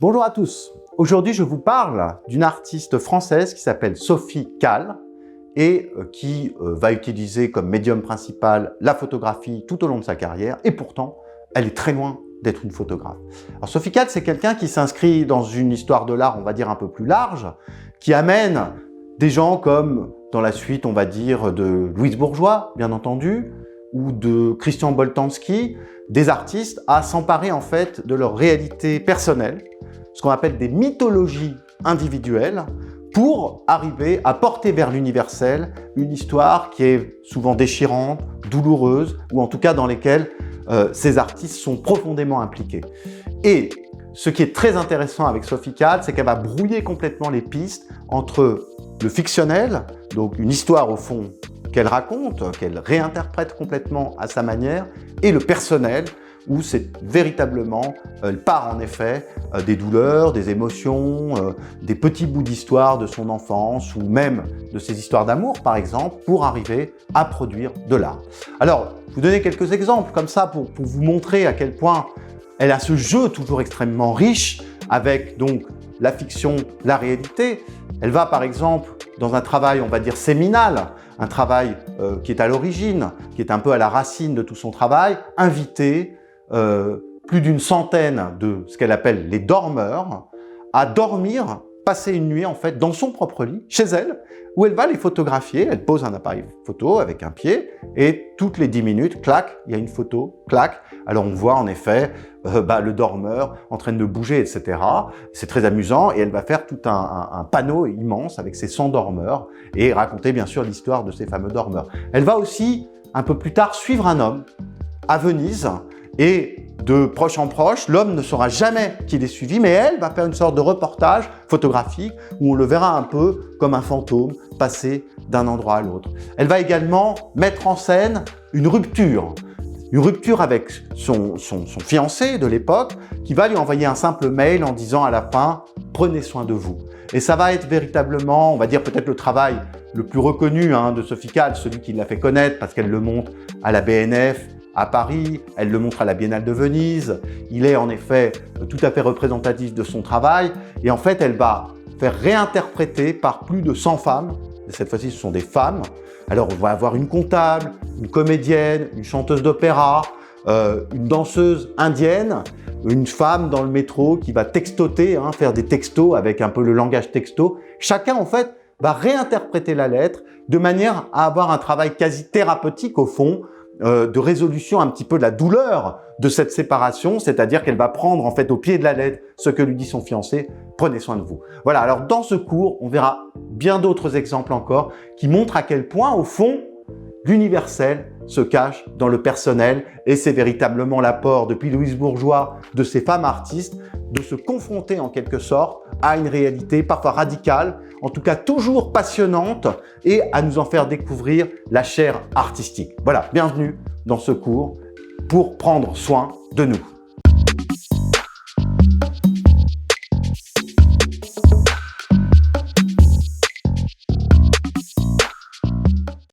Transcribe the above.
Bonjour à tous. Aujourd'hui, je vous parle d'une artiste française qui s'appelle Sophie Calle et qui va utiliser comme médium principal la photographie tout au long de sa carrière. Et pourtant, elle est très loin d'être une photographe. Alors Sophie Calle, c'est quelqu'un qui s'inscrit dans une histoire de l'art, on va dire un peu plus large, qui amène des gens comme dans la suite, on va dire, de Louise Bourgeois, bien entendu, ou de Christian Boltanski, des artistes à s'emparer en fait de leur réalité personnelle, ce qu'on appelle des mythologies individuelles, pour arriver à porter vers l'universel une histoire qui est souvent déchirante, douloureuse, ou en tout cas dans lesquelles ces artistes sont profondément impliqués. Et ce qui est très intéressant avec Sophie Calle, c'est qu'elle va brouiller complètement les pistes entre le fictionnel, donc une histoire au fond qu'elle raconte, qu'elle réinterprète complètement à sa manière, et le personnel, où c'est véritablement, elle part en effet des douleurs, des émotions, des petits bouts d'histoire de son enfance, ou même de ses histoires d'amour par exemple, pour arriver à produire de l'art. Alors, je vais vous donner quelques exemples comme ça pour vous montrer à quel point elle a ce jeu toujours extrêmement riche avec donc la fiction, la réalité. Elle va par exemple dans un travail, on va dire séminal, un travail qui est à l'origine, qui est un peu à la racine de tout son travail, inviter plus d'une centaine de ce qu'elle appelle les dormeurs à dormir, passer une nuit en fait dans son propre lit, chez elle, où elle va les photographier. Elle pose un appareil photo avec un pied et toutes les 10 minutes, clac, il y a une photo, clac. Alors on voit en effet le dormeur en train de bouger, etc. C'est très amusant et elle va faire tout un panneau immense avec ses 100 dormeurs et raconter bien sûr l'histoire de ces fameux dormeurs. Elle va aussi, un peu plus tard, suivre un homme à Venise et de proche en proche, l'homme ne saura jamais qu'il est suivi, mais elle va faire une sorte de reportage photographique où on le verra un peu comme un fantôme passer d'un endroit à l'autre. Elle va également mettre en scène une rupture avec son fiancé de l'époque, qui va lui envoyer un simple mail en disant à la fin « Prenez soin de vous ». Et ça va être véritablement, on va dire peut-être le travail le plus reconnu de Sophie Calle, celui qui l'a fait connaître parce qu'elle le montre à la BNF, à Paris, elle le montre à la Biennale de Venise. Il est en effet tout à fait représentatif de son travail. Et en fait, elle va faire réinterpréter par plus de 100 femmes. Et cette fois-ci, ce sont des femmes. Alors, on va avoir une comptable, une comédienne, une chanteuse d'opéra, une danseuse indienne, une femme dans le métro qui va textoter, faire des textos avec un peu le langage texto. Chacun, en fait, va réinterpréter la lettre de manière à avoir un travail quasi thérapeutique, au fond, de résolution un petit peu de la douleur de cette séparation, c'est-à-dire qu'elle va prendre en fait au pied de la lettre ce que lui dit son fiancé, prenez soin de vous. Voilà, alors dans ce cours, on verra bien d'autres exemples encore qui montrent à quel point, au fond, l'universel se cache dans le personnel et c'est véritablement l'apport depuis Louise Bourgeois de ces femmes artistes de se confronter en quelque sorte à une réalité parfois radicale, en tout cas toujours passionnante et à nous en faire découvrir la chair artistique. Voilà, bienvenue dans ce cours pour prendre soin de nous.